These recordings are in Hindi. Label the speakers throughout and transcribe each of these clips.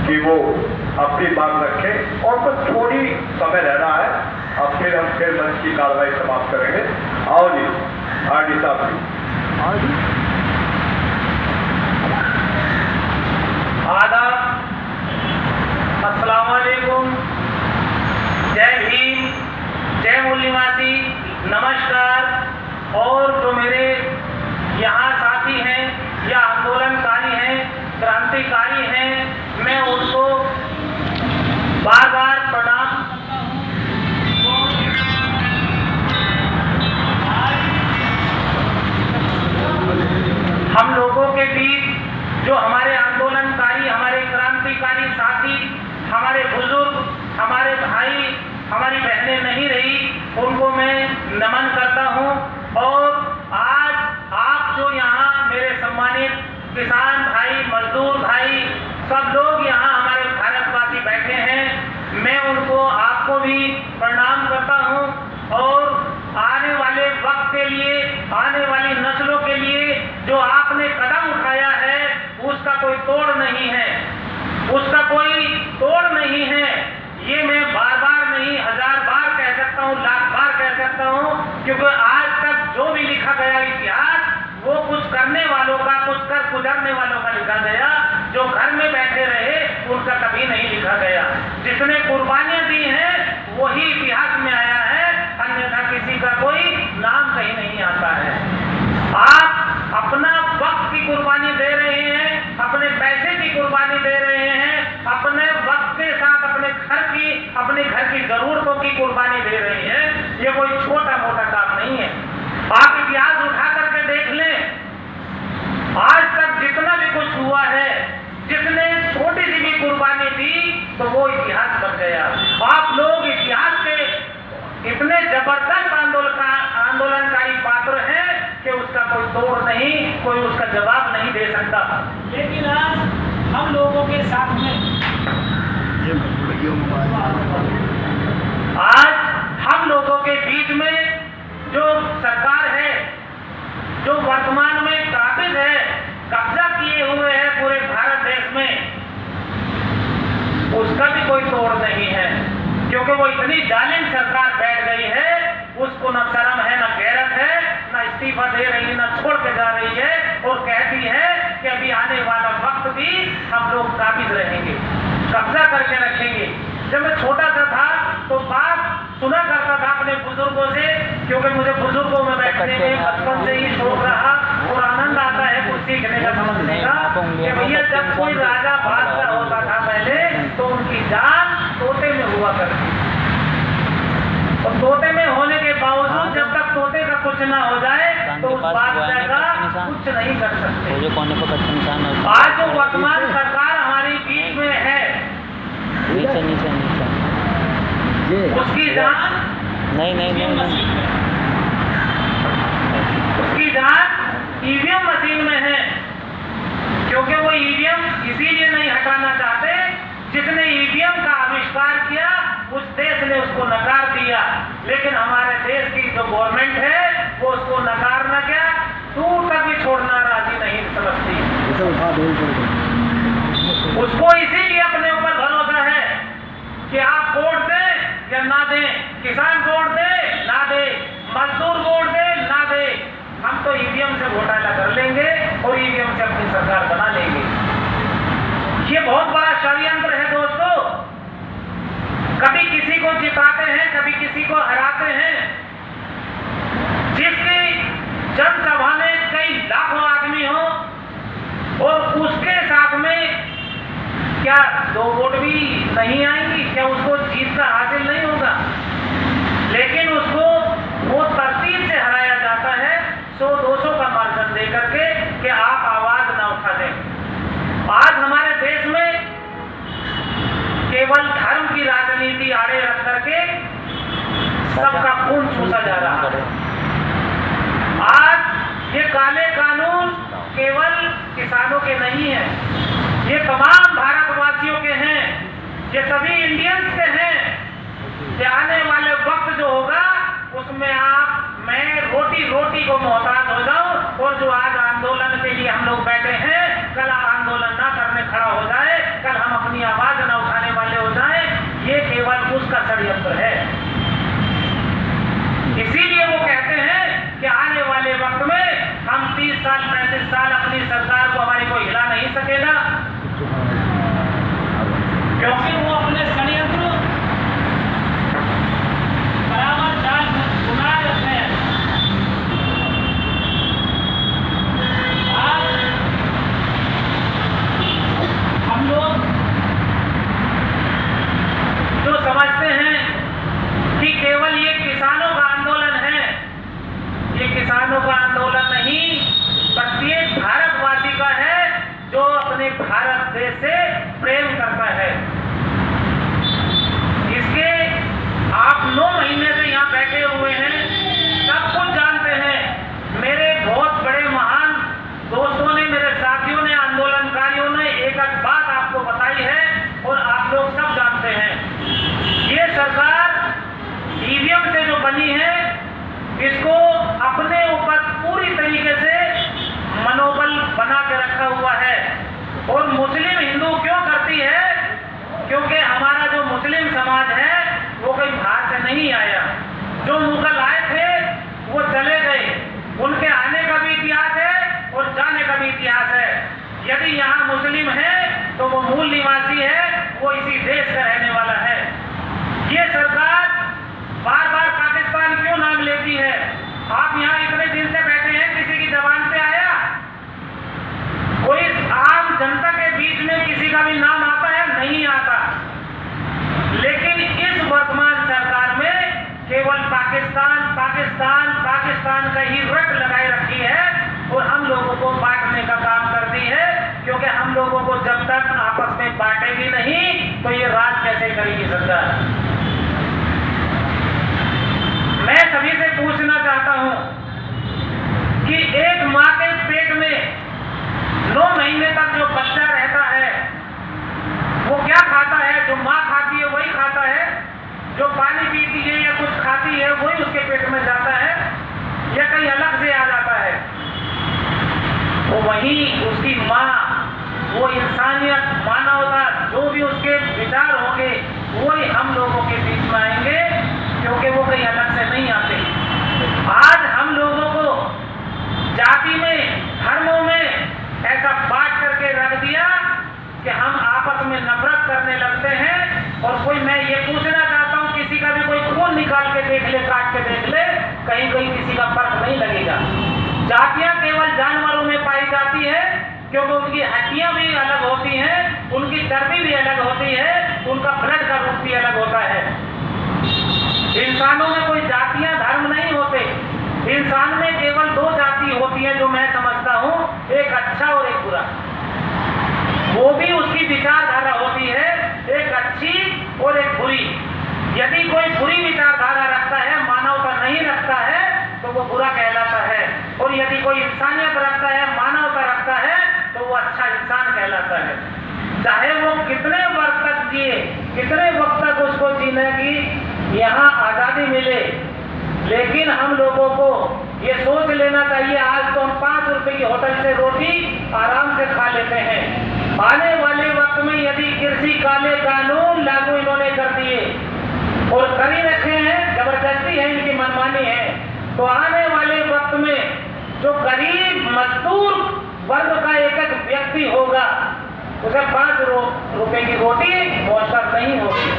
Speaker 1: कि वो अपनी बात रखें और कुछ थोड़ी समय रहना है। अब फिर हम मंच की कार्रवाई समाप्त करेंगे। आओ जी, आरडी साहब जी।
Speaker 2: आदाब, अस्सलाम वालेकुम, जय भीम, जय मूल निवासी, नमस्कार। और जो मेरे यहाँ साथी हैं या आंदोलनकारी हैं, क्रांतिकारी हैं, मैं उनको बार बार प्रणाम करता हूँ। हम लोगों के बीच जो हमारे आंदोलनकारी, हमारे क्रांतिकारी साथी, हमारे बुजुर्ग, हमारे भाई, हमारी बहनें नहीं रही, उनको मैं नमन करता हूं। और आज आप जो यहाँ मेरे सम्मानित किसान भाई, मजदूर भाई, सब लोग यहाँ हमारे भारतवासी बैठे हैं, मैं उनको, आपको भी प्रणाम करता हूं। और आने वाले वक्त के लिए, आने वाली नस्लों के लिए जो आपने कदम उठाया है, उसका कोई तोड़ नहीं है, उसका कोई तोड़ नहीं है। ये मैं बार बार नहीं, 1000 बार कह सकता हूँ, लाख बार कह सकता हूँ, क्योंकि आज तक जो भी लिखा गया इतिहास, वो कुछ करने वालों का, कुछ कर गुजरने वालों का लिखा गया। जो घर में बैठे रहे उनका कभी नहीं लिखा गया। जिसने कुर्बानियां दी हैं वही इतिहास में आया है, अन्यथा किसी का कोई नाम कहीं नहीं आता है। आप अपना वक्त की कुर्बानी दे रहे हैं, अपने पैसे की कुर्बानी दे रहे हैं, अपने वक्त के साथ अपने घर की जरूरतों की कुर्बानी दे रहे हैं। ये कोई छोटा मोटा काम नहीं है। आप इतिहास उठा करके देख लें, आज तक जितना भी कुछ हुआ है, जिसने छोटी सी भी कुर्बानी दी तो वो इतिहास बन गया। आप लोग इतिहास के इतने जबरदस्त आंदोलनकारी पात्र हैं कि उसका कोई तोड़ नहीं, कोई उसका जवाब नहीं दे सकता। लेकिन आज हम लोगों के साथ में, आज हम लोगों के बीच में जो सरकार है, जो वर्तमान में काबिज है, कब्जा किए हुए है पूरे भारत देश में, उसका भी कोई तोड़ नहीं है। क्योंकि वो इतनी जालिम सरकार बैठ गई है, उसको न शर्म है, न गैरत है, न इस्तीफा दे रही है, न छोड़ के जा रही है, और कहती है कि अभी आने वाला वक्त भी हम लोग काबिज रहेंगे, कब्जा करके रखेंगे। जब मैं छोटा सा था तो बात सुना करता था अपने बुजुर्गों से, क्योंकि मुझे बुजुर्गों में बैठने में बचपन से ही शौक रहा और आनंद आता है कुछ सीखने का, समझने का, कि भैया जब कोई राजा बादशाह होता था पहले, तो उनकी जान तोते में हुआ करती, और तोते में होने के बावजूद जब तक तोते का कुछ ना हो जाए तो उस बादशाह का कुछ नहीं कर सकते। आज जो वर्तमान सरकार हमारी बीच में है, उसकी जान नहीं, उसकी जान ईवीएम मशीन में है। क्योंकि वो ईवीएम इसीलिए नहीं हटाना चाहते, जिसने ईवीएम का आविष्कार किया उस देश ने उसको नकार दिया। लेकिन हमारे देश की जो गवर्नमेंट है वो उसको नकारना क्या, दूर तक भी छोड़ना राजी नहीं समझती। उसको इसीलिए अपने ऊपर भरोसा है कि आप वोट दें या ना दें, किसान वोट दे ना दे, मजदूर वोट दे ना दे, हम तो ईवीएम से घोटाला कर लेंगे और ईवीएम से अपनी सरकार बना लेंगे। ये बहुत बड़ा षड्यंत्र है दोस्तों। कभी किसी को जिताते हैं, कभी किसी को हराते हैं। जिसकी जनसभा में कई लाखों आदमी हो और उसके साथ में क्या 2 वोट भी नहीं आएंगी, क्या उसको जीत का हासिल नहीं होगा? लेकिन उसको वो तरतीब से हराया जाता है 100-200 का मार्जिन दे करके कि आप आवाज ना उठा दें। आज हमारे देश में केवल धर्म की राजनीति आड़े रख करके सबका खून चूसा जा रहा है। आज ये काले कानून केवल किसानों के नहीं है, ये तमाम भारतवासियों के हैं, ये सभी इंडियंस के हैं। कि आने वाले वक्त जो होगा उसमें मैं रोटी को मोहताज हो जाऊं, और जो आज आंदोलन के लिए हम लोग बैठे हैं, कल आंदोलन ना करने खड़ा हो जाए, कल हम अपनी आवाज 35 साल अपनी सरकार को हमारी कोई हिला नहीं सकेगा, क्योंकि वो अपने षड्यंत्र बराबर जाल बुनाए रखते हैं। आज हम लोग जो समझते हैं कि केवल ये किसानों का आंदोलन है, ये किसानों का आंदोलन नहीं, प्रत्येक भारतवासी का है जो अपने भारत देश से प्रेम करता है। इसके आप 9 महीने से यहाँ बैठे हुए हैं, सब कुछ जानते हैं। मेरे बहुत बड़े महान दोस्तों ने, मेरे साथियों ने, आंदोलनकारियों ने एक बात आपको बताई है और आप लोग सब जानते हैं। ये सरकार ईवीएम से जो बनी है, इसको अपने ऊपर पूरी तरीके से मनोबल बना के रखा हुआ है। और मुस्लिम हिंदू क्यों करती है? क्योंकि हमारा जो मुस्लिम समाज है वो कोई बाहर से नहीं आया। जो मुगल आए थे वो चले गए, उनके आने का भी इतिहास है और जाने का भी इतिहास है। यदि यहाँ मुस्लिम है तो वो मूल निवासी है, वो इसी देश का रहने वाला है। ये सरकार बार बार पाकिस्तान क्यों नाम लेती है? आप यहाँ इतने दिन से बैठे हैं, किसी की जबान पे आया? कोई आम जनता के बीच में किसी का भी नाम आता है? नहीं आता। लेकिन इस वर्तमान सरकार में केवल पाकिस्तान पाकिस्तान पाकिस्तान का ही रट लगाए रखी है और हम लोगों को बांटने का काम करती है, क्योंकि हम लोगों को जब तक आपस में बांटेगी नहीं तो ये राज कैसे करेगी सरकार। मैं सभी से पूछना चाहता हूं कि एक माँ के पेट में 9 महीने तक जो बच्चा रहता है वो क्या खाता है? जो माँ खाती है वही खाता है, जो पानी पीती है या कुछ खाती है वही उसके पेट में जाता है, या कहीं अलग से आ जाता है? तो वही उसकी माँ, वो इंसानियत, मानवता, जो भी उसके विचार होंगे वही हम लोगों के बीच में आएंगे, क्योंकि वो कहीं अलग से नहीं आते। आज हम लोगों को जाति में, धर्मों में ऐसा बांट करके रख दिया कि हम आपस में नफरत करने लगते हैं। और कोई, मैं ये पूछना चाहता हूँ, किसी का भी कोई खून निकाल के देख ले, काट के देख ले, कहीं कहीं किसी का फर्क नहीं लगेगा। जातियां केवल जानवरों में पाई जाती है, क्योंकि उनकी हड्डियां भी अलग होती हैं, उनकी चर्बी भी अलग होती है, उनका ब्लड का रूप भी अलग होता है। इंसानों में कोई जातियां, धर्म नहीं होते। इंसान में केवल 2 जाति होती है जो मैं समझता हूँ, एक अच्छा और एक बुरा। वो भी उसकी विचारधारा होती है, एक अच्छी और एक बुरी। यदि कोई बुरी विचारधारा रखता है, मानवता नहीं रखता है, तो वो बुरा कहलाता है। और यदि कोई इंसानियत रखता है, मानवता रखता है, तो वो अच्छा इंसान कहलाता है। चाहे वो कितने वर्ष तक जिए, कितने वक्त तक उसको जीने की यहाँ आज़ादी मिले, लेकिन हम लोगों को ये सोच लेना चाहिए, आज तो हम 5 रुपए की होटल से रोटी आराम से खा लेते हैं। आने वाले वक्त में यदि कृषि काले कानून लागू इन्होंने कर दिए और कर ही रखे हैं, जबरदस्ती है, इनकी मनमानी है, तो आने वाले वक्त में जो गरीब मजदूर वर्ग का एक व्यक्ति होगा, उसे 5 रुपए की रोटी मौसर नहीं होगी।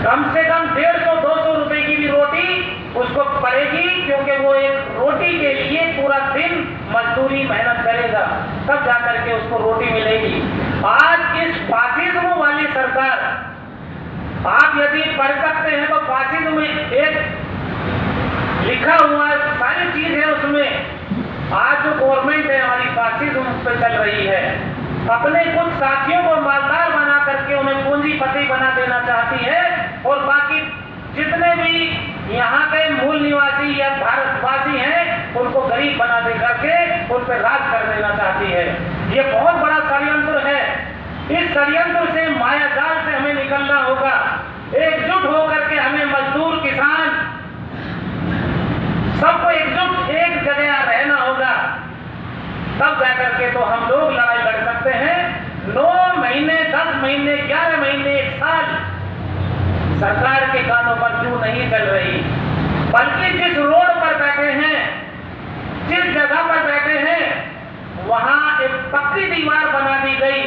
Speaker 2: कम से कम 150-200 रुपए की भी रोटी उसको पड़ेगी, क्योंकि वो एक रोटी के लिए पूरा दिन मजदूरी मेहनत करेगा, तब जाकर के उसको रोटी मिलेगी। आज इस फासिज्म वाली सरकार, आप यदि पढ़ सकते हैं तो फासिज्म में एक लिखा हुआ सारी चीज है उसमें। आज जो गवर्नमेंट है हमारी फासिज्म पे चल रही है, अपने कुछ साथियों को मालदार बना करके उन्हें पूंजीपति बना देना चाहती है, और बाकी जितने भी यहाँ के मूल निवासी या भारतवासी हैं उनको गरीब बना दे करके उन पर राज कर देना चाहती है। ये बहुत बड़ा षड्यंत्र है। इस षड्यंत्र से, मायाजाल से हमें निकलना होगा। एकजुट होकर के हमें मजदूर, किसान, सबको एकजुट एक जगह रहना होगा, तब जाकर के तो हम लोग लड़ाई लड़ सकते हैं। 9 महीने, 10 महीने, 11 महीने, 1 साल सरकार के कानों पर जू नहीं चल रही, बल्कि जिस रोड पर बैठे हैं, जिस जगह पर बैठे हैं, वहां एक पक्की दीवार बना दी गई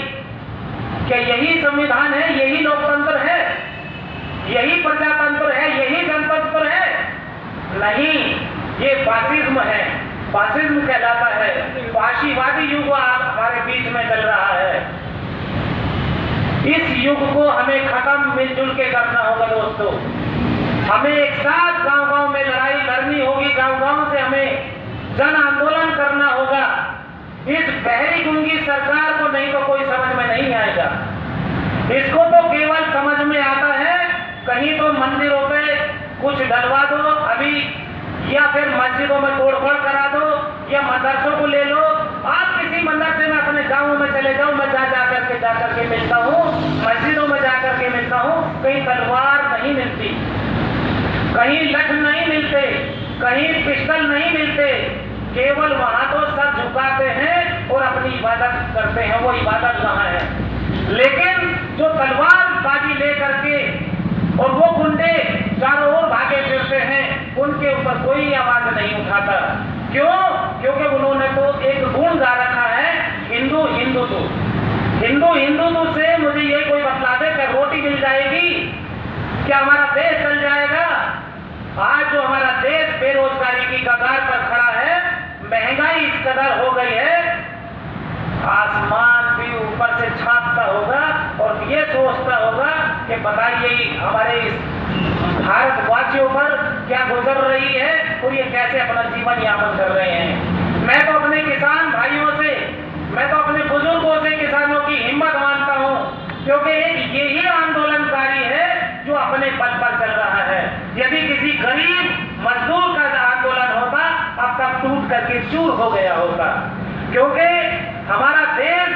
Speaker 2: कि यही संविधान है, यही लोकतंत्र है, यही प्रजातंत्र है, यही जनतंत्र है। नहीं, ये फासिज्म है, फासिज्म कहलाता है। फाशीवादी युग हमारे बीच में चल रहा है। इस युग को हमें खत्म मिलजुल के करना होगा दोस्तों। हमें एक साथ गांव-गांव में लड़ाई लड़नी होगी, गांव-गांव से हमें जन आंदोलन करना होगा। इस बहरी गुंगी सरकार को नहीं तो कोई समझ में नहीं आएगा। इसको तो केवल समझ में आता है कहीं तो मंदिरों पे कुछ डलवा दो अभी, या फिर मस्जिदों में तोड़फोड़ करा दो, या मदरसों को ले लो। आप किसी मदरसे में अपने गाँव में चले जाओ, मैं जा करके मिलता हूँ, मस्जिदों में जा करके मिलता हूँ, कहीं तलवार नहीं मिलती, कहीं लठ नहीं मिलते, कहीं पिस्टल नहीं मिलते। केवल वहां तो सर झुकाते हैं और अपनी इबादत करते हैं। वो इबादत कहाँ है? लेकिन जो तलवार बाजी ले करके और वो गुंडे चारों ओर भागे फिरते हैं, उनके ऊपर कोई आवाज नहीं उठाता। क्यों? क्योंकि उन्होंने तो एक गुण गा रखा है, हिंदू हिंदुत्व। हिंदू हिंदुत्व से मुझे ये कोई बतला दे कि रोटी मिल जाएगी, क्या हमारा देश चल जाएगा? आज जो हमारा देश बेरोजगारी की कगार पर खड़ा है, महंगाई इस कदर हो गई है, आसमान भी ऊपर से छापता होगा और ये सोचता होगा कि बताइए हमारे इस भारतवासियों पर क्या गुजर रही है और ये कैसे अपना जीवन यापन कर रहे हैं। मैं तो अपने किसान भाइयों से, मैं तो अपने बुजुर्गों से किसानों की हिम्मत मानता हूँ, क्योंकि एक यही आंदोलनकारी है जो अपने बल पर चल रहा है। यदि किसी गरीब मजदूर का आंदोलन होता, अब तक टूट करके चूर हो गया होता। क्योंकि हमारा देश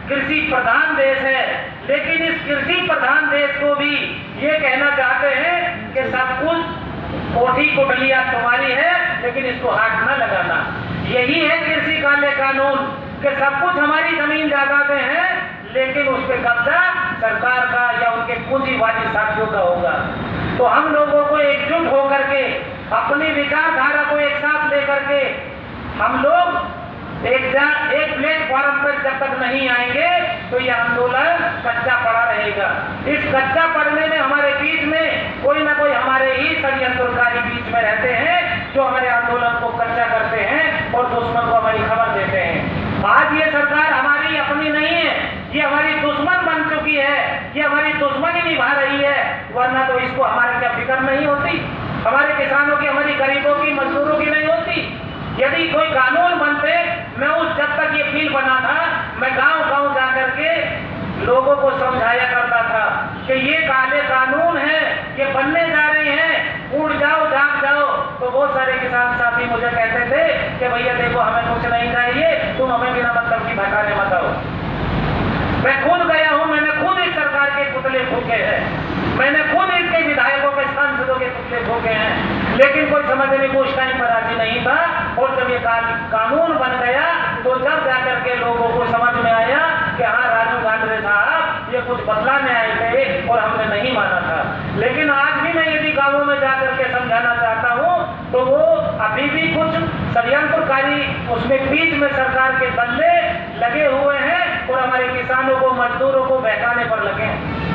Speaker 2: कृषि प्रधान देश है, लेकिन इस कृषि प्रधान देश को भी ये कहना चाहते हैं कि सब कुछ कोठी कुटलिया तुम्हारी है, लेकिन इसको हाथ न लगाना। यही है कृषि काले कानून कि सब कुछ हमारी जमीन जायदादें हैं, लेकिन उस पर कब्जा सरकार का या उनके पूंजीवादी साथियों का होगा। तो हम लोगों को एकजुट होकर के अपनी विचारधारा को एक साथ लेकर के हम लोग एक प्लेटफॉर्म पर जब तक नहीं आएंगे तो यह आंदोलन कच्चा पड़ा रहेगा। इस कच्चा पड़ने में हमारे बीच में कोई ना कोई हमारे ही षड्यंत्रकारी बीच में रहते हैं, जो हमारे आंदोलन को कच्चा करते हैं और दुश्मन को हमारी खबर देते हैं। आज ये सरकार हमारी अपनी नहीं है, ये हमारी दुश्मन बन चुकी है, ये हमारी दुश्मनी निभा रही है। वरना तो इसको हमारे क्या फिक्र नहीं होती, हमारे किसानों की, हमारी गरीबों की, मजदूरों की नहीं होती। यदि कोई कानून बनते, मैं जब तक ये बिल बना था, मैं गांव-गांव जाकर के लोगों को समझाया करता था कि ये काले कानून हैं, ये बनने जा रहे हैं, उड़ जाओ, जाग जाओ। तो बहुत सारे किसान साथी मुझे कहते थे कि भैया देखो हमें कुछ नहीं चाहिए, तुम हमें बिना मतलब की भटकाने मत आओ। मैं खुद गया हूं, मैंने खुद इस सरकार के पुतले फूके हैं, मैंने खुद इसके विधायकों के, सांसदों के पुतले फूके हैं, लेकिन कोई समझने को उस टाइम पर राजी नहीं था। और जब ये कानून बन गया तो जब जाकर के लोगों को समझ में आया कि हाँ राजू गांधी साहब ये कुछ बदलाने आए थे और हमने नहीं माना था। लेकिन आज भी मैं यदि गांवों में जाकर के समझाना चाहता हूँ तो वो अभी भी कुछ षड्यंत्रकारी उसमें बीच में सरकार के बल्ले लगे हुए हैं और हमारे किसानों को, मजदूरों को बहकाने पर लगे हैं।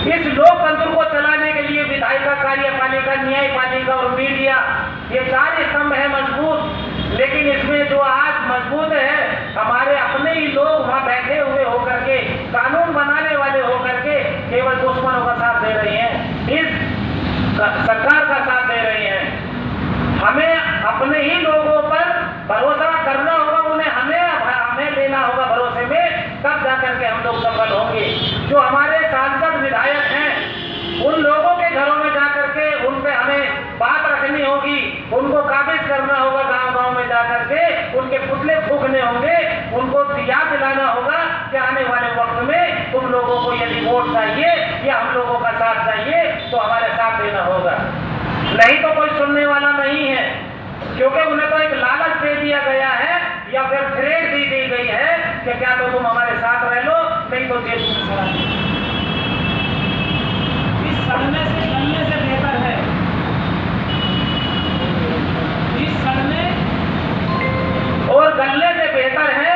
Speaker 2: इस लोकतंत्र को चलाने के लिए विधायिका, कार्यपालिका, न्यायपालिका और मीडिया, ये चार स्तंभ है मजबूत। लेकिन इसमें जो आज मजबूत है, हमारे अपने ही लोग वहां बैठे हुए होकर के, कानून बनाने वाले होकर के केवल दुश्मनों का साथ दे रहे हैं, इस सरकार का साथ दे रहे हैं। हमें अपने ही लोगों पर भरोसा करना होगा, उन्हें हमें लेना होगा भरोसे में, तब जाकर के हम लोग सफल होंगे। जो हमारे सांसद विधायक हैं, उन लोगों के घरों में जाकर के उन पे हमें बात रखनी होगी, उनको काबिज करना होगा, गांव-गांव में जाकर के उनके पुतले फूकने होंगे, उनको याद दिलाना होगा कि आने वाले वक्त में तुम लोगों को यदि वोट चाहिए या हम लोगों का साथ चाहिए तो हमारे साथ देना होगा। नहीं तो कोई सुनने वाला नहीं है, क्योंकि उन्हें तो एक लालच दे दिया गया है या फिर थ्रेट दी गई है कि क्या तो तुम हमारे साथ रह लो, नहीं तो जेल में सड़ा दो। इस सड़ने से गलने से बेहतर है, इस सड़ने और गलने से बेहतर है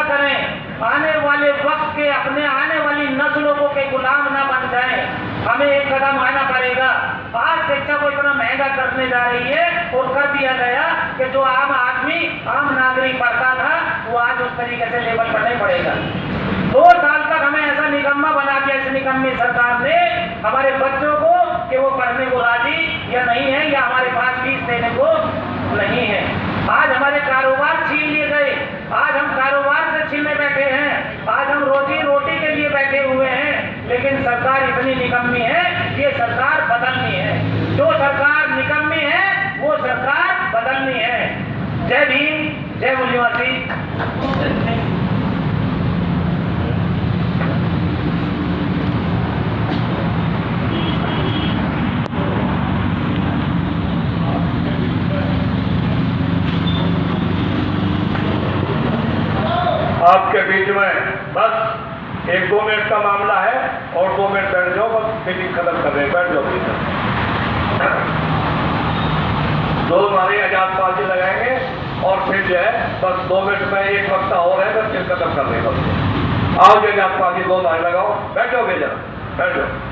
Speaker 2: फैसला करें, आने वाले वक्त के अपने आने वाली नस्लों को के गुलाम ना बन जाए। हमें एक कदम आना पड़ेगा। आज शिक्षा को इतना महंगा करने जा रही है और कर दिया गया कि जो आम आदमी आम नागरिक पढ़ता था वो आज उस तरीके से लेवल पर नहीं पड़ेगा। 2 साल तक हमें ऐसा निकम्मा बना दिया इस निकम्मी सरकार ने हमारे बच्चों को कि वो पढ़ने को राजी या नहीं है या हमारे पास फीस देने को नहीं है। आज हमारे कारोबार छीन लिए गए, आज हम कारोबार से छीनने बैठे हैं, आज हम रोजी रोटी के लिए बैठे हुए हैं। लेकिन सरकार इतनी निकम्मी है, ये सरकार बदलनी है। जो सरकार निकम्मी है वो सरकार बदलनी है। जय भीम, जय मूल्यवासी।
Speaker 1: आपके बीच में बस 1-2 मिनट का मामला है और 2 मिनट बैठ जाओ, बस मीटिंग खत्म कर रहे हैं, बैठ जाओ प्लीज। 2 हमारे आजाद पार्टी लगाएंगे और फिर जो है बस 2 मिनट में एक वक्ता और है, बस फिर खत्म कर रहे हैं। बस आओ जो आजाद पार्टी 2 लगाओ, बैठ जाओगे जरा, बैठ जाओ।